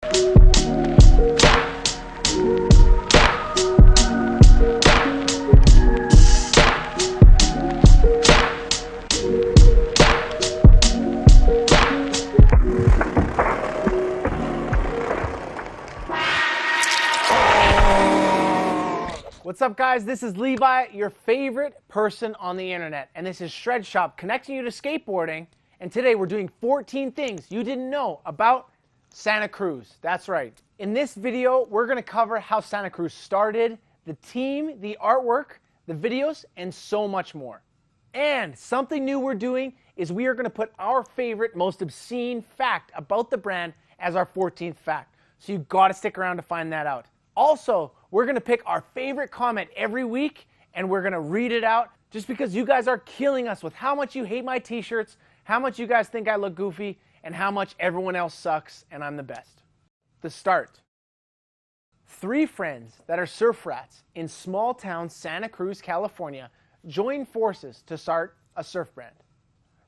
What's up, guys? This is Levi, your favorite person on the internet, and this is Shred Shop, connecting you to skateboarding. And today we're doing 14 things you didn't know about Santa Cruz. That's right. In this video, we're going to cover how Santa Cruz started, the team, the artwork, the videos, and so much more. And something new we're doing is we are going to put our favorite, most obscene fact about the brand as our 14th fact. So you got to stick around to find that out. Also, we're going to pick our favorite comment every week, and we're going to read it out just because you guys are killing us with how much you hate my t-shirts, how much you guys think I look goofy, and how much everyone else sucks and I'm the best. The start. 3 friends that are surf rats in small town Santa Cruz, California, join forces to start a surf brand.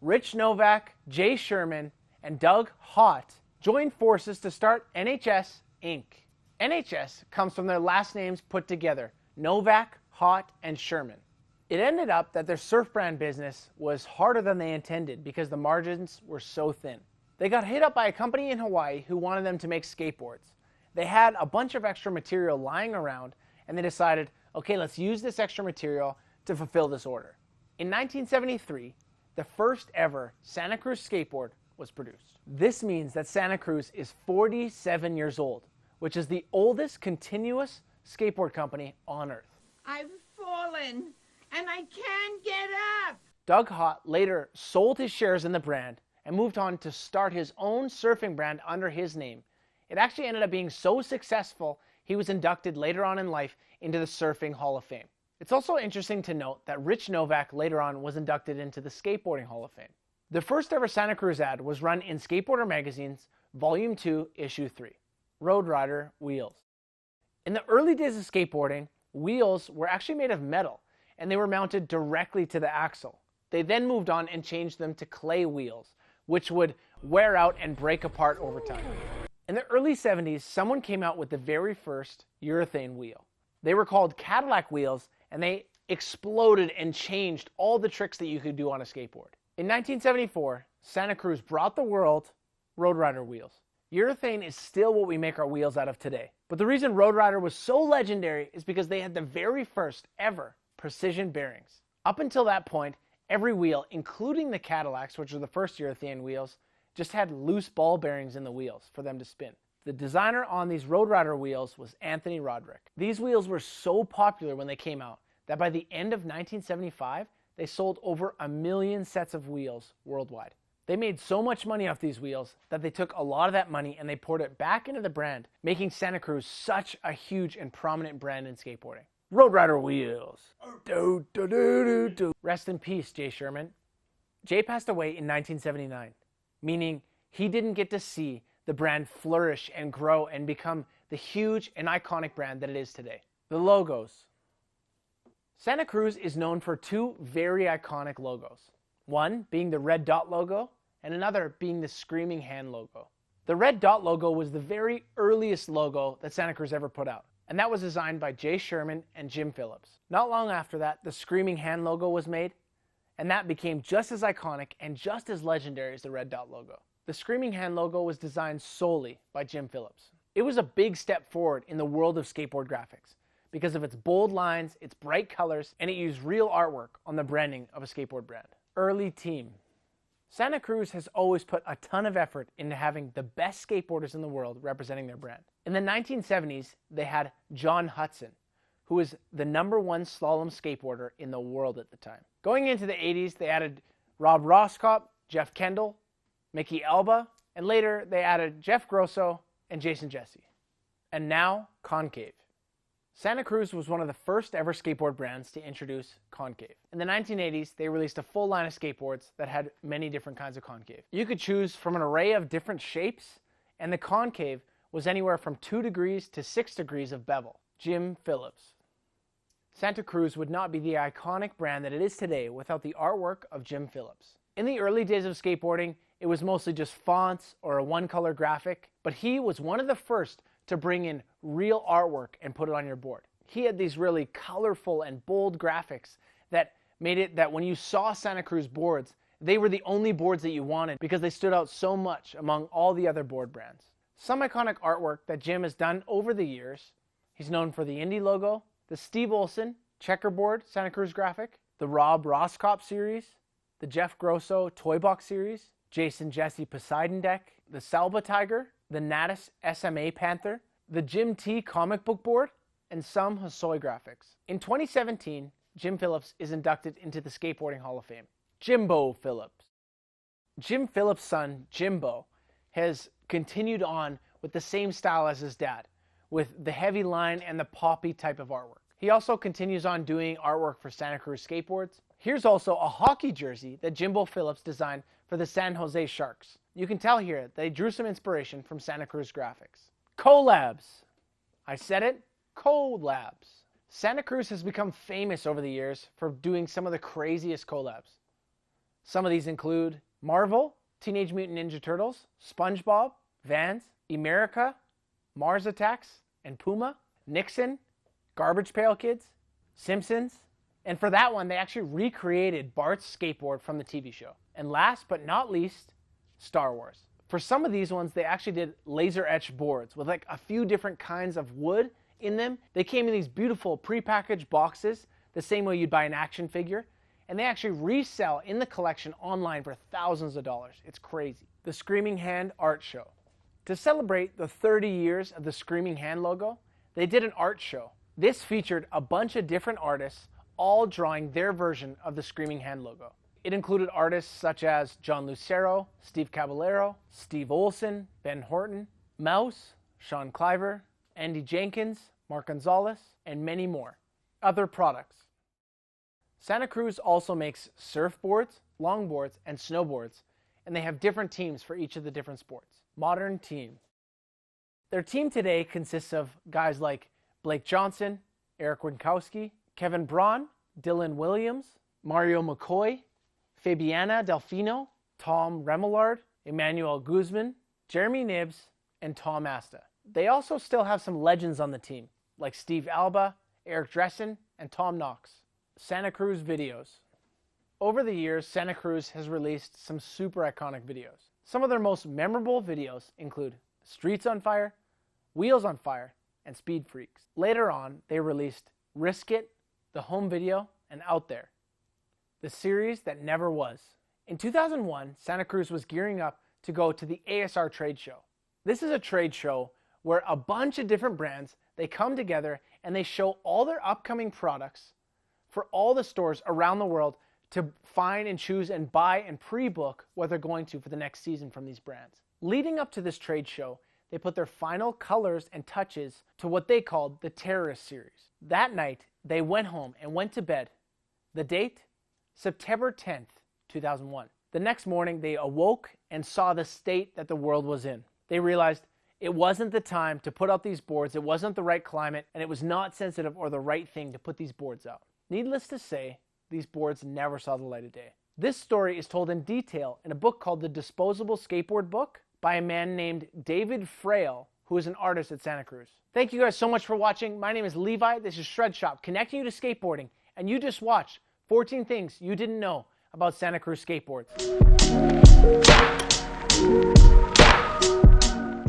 Rich Novak, Jay Sherman, and Doug Hott join forces to start NHS Inc. NHS comes from their last names put together, Novak, Hott, and Sherman. It ended up that their surf brand business was harder than they intended because the margins were so thin. They got hit up by a company in Hawaii who wanted them to make skateboards. They had a bunch of extra material lying around, and they decided, okay, let's use this extra material to fulfill this order. In 1973, the first ever Santa Cruz skateboard was produced. This means that Santa Cruz is 47 years old, which is the oldest continuous skateboard company on Earth. I've fallen, and I can't get up. Doug Hott later sold his shares in the brand and moved on to start his own surfing brand under his name. It actually ended up being so successful, he was inducted later on in life into the Surfing Hall of Fame. It's also interesting to note that Rich Novak later on was inducted into the Skateboarding Hall of Fame. The first ever Santa Cruz ad was run in Skateboarder Magazine's Volume 2, Issue 3. Road Rider wheels. In the early days of skateboarding, wheels were actually made of metal and they were mounted directly to the axle. They then moved on and changed them to clay wheels, which would wear out and break apart over time. In the early 70s, someone came out with the very first urethane wheel. They were called Cadillac wheels, and they exploded and changed all the tricks that you could do on a skateboard. In 1974, Santa Cruz brought the world Road Rider wheels. Urethane is still what we make our wheels out of today. But the reason Road Rider was so legendary is because they had the very first ever precision bearings. Up until that point, every wheel, including the Cadillacs, which were the first urethane wheels, just had loose ball bearings in the wheels for them to spin. The designer on these Road Rider wheels was Anthony Roderick. These wheels were so popular when they came out that by the end of 1975, they sold over 1 million sets of wheels worldwide. They made so much money off these wheels that they took a lot of that money and they poured it back into the brand, making Santa Cruz such a huge and prominent brand in skateboarding. Road Rider wheels. Rest in peace, Jay Sherman. Jay passed away in 1979, meaning he didn't get to see the brand flourish and grow and become the huge and iconic brand that it is today. The logos. Santa Cruz is known for 2 very iconic logos. One being the red dot logo, and another being the screaming hand logo. The red dot logo was the very earliest logo that Santa Cruz ever put out, and that was designed by Jay Sherman and Jim Phillips. Not long after that, the screaming hand logo was made, and that became just as iconic and just as legendary as the red dot logo. The screaming hand logo was designed solely by Jim Phillips. It was a big step forward in the world of skateboard graphics because of its bold lines, its bright colors, and it used real artwork on the branding of a skateboard brand. Early team. Santa Cruz has always put a ton of effort into having the best skateboarders in the world representing their brand. In the 1970s, they had John Hudson, who was the #1 slalom skateboarder in the world at the time. Going into the 80s, they added Rob Roscop, Jeff Kendall, Mickey Alba, and later they added Jeff Grosso and Jason Jesse. And now, Concave. Santa Cruz was one of the first ever skateboard brands to introduce concave. In the 1980s, they released a full line of skateboards that had many different kinds of concave. You could choose from an array of different shapes, and the concave was anywhere from 2 degrees to 6 degrees of bevel. Jim Phillips. Santa Cruz would not be the iconic brand that it is today without the artwork of Jim Phillips. In the early days of skateboarding, it was mostly just fonts or a one-color graphic, but he was one of the first to bring in real artwork and put it on your board. He had these really colorful and bold graphics that made it that when you saw Santa Cruz boards, they were the only boards that you wanted because they stood out so much among all the other board brands. Some iconic artwork that Jim has done over the years: he's known for the Indy logo, the Steve Olson checkerboard Santa Cruz graphic, the Rob Roscop series, the Jeff Grosso Toy Box series, Jason Jesse Poseidon deck, the Salba Tiger, the Natus SMA Panther, the Jim T comic book board, and some Hosoi graphics. In 2017, Jim Phillips is inducted into the Skateboarding Hall of Fame. Jimbo Phillips. Jim Phillips' son, Jimbo, has continued on with the same style as his dad, with the heavy line and the poppy type of artwork. He also continues on doing artwork for Santa Cruz skateboards. Here's also a hockey jersey that Jimbo Phillips designed for the San Jose Sharks. You can tell here they drew some inspiration from Santa Cruz graphics. Collabs. I said it, collabs. Santa Cruz has become famous over the years for doing some of the craziest collabs. Some of these include Marvel, Teenage Mutant Ninja Turtles, SpongeBob, Vans, Emerica, Mars Attacks, and Puma, Nixon, Garbage Pail Kids, Simpsons, and for that one, they actually recreated Bart's skateboard from the TV show. And last but not least, Star Wars. For some of these ones, they actually did laser etched boards with like a few different kinds of wood in them. They came in these beautiful prepackaged boxes, the same way you'd buy an action figure, and they actually resell in the collection online for thousands of dollars. It's crazy. The Screaming Hand Art Show. To celebrate the 30 years of the Screaming Hand logo, they did an art show. This featured a bunch of different artists all drawing their version of the Screaming Hand logo. It included artists such as John Lucero, Steve Caballero, Steve Olson, Ben Horton, Mouse, Sean Cliver, Andy Jenkins, Mark Gonzalez, and many more. Other products. Santa Cruz also makes surfboards, longboards, and snowboards, and they have different teams for each of the different sports. Modern team. Their team today consists of guys like Blake Johnson, Eric Winkowski, Kevin Braun, Dylan Williams, Mario McCoy, Fabiana Delfino, Tom Remillard, Emmanuel Guzman, Jeremy Nibbs, and Tom Asta. They also still have some legends on the team, like Steve Alba, Eric Dressen, and Tom Knox. Santa Cruz videos. Over the years, Santa Cruz has released some super iconic videos. Some of their most memorable videos include Streets on Fire, Wheels on Fire, and Speed Freaks. Later on, they released Risk It, the home video, and Out There, the series that never was. In 2001, Santa Cruz was gearing up to go to the ASR trade show. This is a trade show where a bunch of different brands, they come together and they show all their upcoming products for all the stores around the world to find and choose and buy and pre-book what they're going to for the next season from these brands. Leading up to this trade show, they put their final colors and touches to what they called the Terrorist Series. That night, they went home and went to bed. The date? September 10th, 2001. The next morning, they awoke and saw the state that the world was in. They realized it wasn't the time to put out these boards, it wasn't the right climate, and it was not sensitive or the right thing to put these boards out. Needless to say, these boards never saw the light of day. This story is told in detail in a book called The Disposable Skateboard Book by a man named David Frail, who is an artist at Santa Cruz. Thank you guys so much for watching. My name is Levi. This is Shred Shop, connecting you to skateboarding, and you just watched 14 things you didn't know about Santa Cruz skateboards.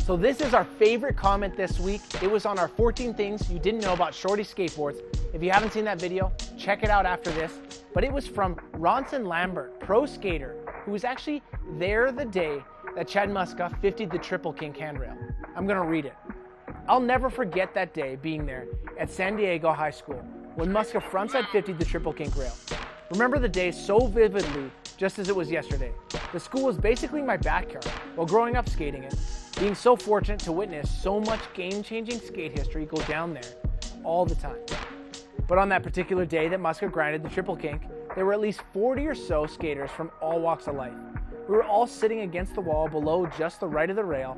So this is our favorite comment this week. It was on our 14 things you didn't know about Shorty skateboards. If you haven't seen that video, check it out after this. But it was from Ronson Lambert, pro skater, who was actually there the day that Chad Muska 50'd the triple kink handrail. I'm gonna read it. I'll never forget that day being there at San Diego High School when Muska frontside 50'd the triple kink rail. Remember the day so vividly, just as it was yesterday. The school was basically my backyard while growing up skating it, being so fortunate to witness so much game-changing skate history go down there all the time. But on that particular day that Muska grinded the triple kink, there were at least 40 or so skaters from all walks of life. We were all sitting against the wall below just the right of the rail.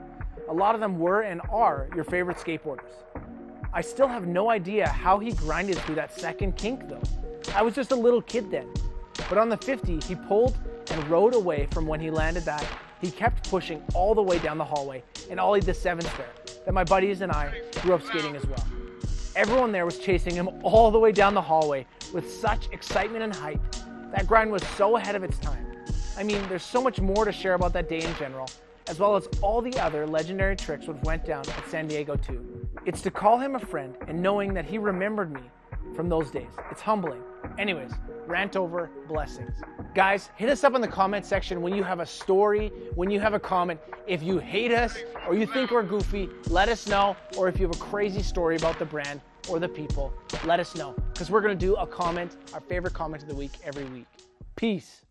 A lot of them were and are your favorite skateboarders. I still have no idea how he grinded through that second kink though. I was just a little kid then. But on the 50, he pulled and rode away from when he landed that He kept pushing all the way down the hallway and ollied the 7 spare that my buddies and I grew up skating as well. Everyone there was chasing him all the way down the hallway with such excitement and hype. That grind was so ahead of its time. I mean, there's so much more to share about that day in general, as well as all the other legendary tricks which went down at San Diego too. It's to call him a friend and knowing that he remembered me from those days. It's humbling. Anyways, rant over, blessings. Guys, hit us up in the comment section when you have a story, when you have a comment. If you hate us or you think we're goofy, let us know. Or if you have a crazy story about the brand or the people, let us know. Because we're going to do a comment, our favorite comment of the week, every week. Peace.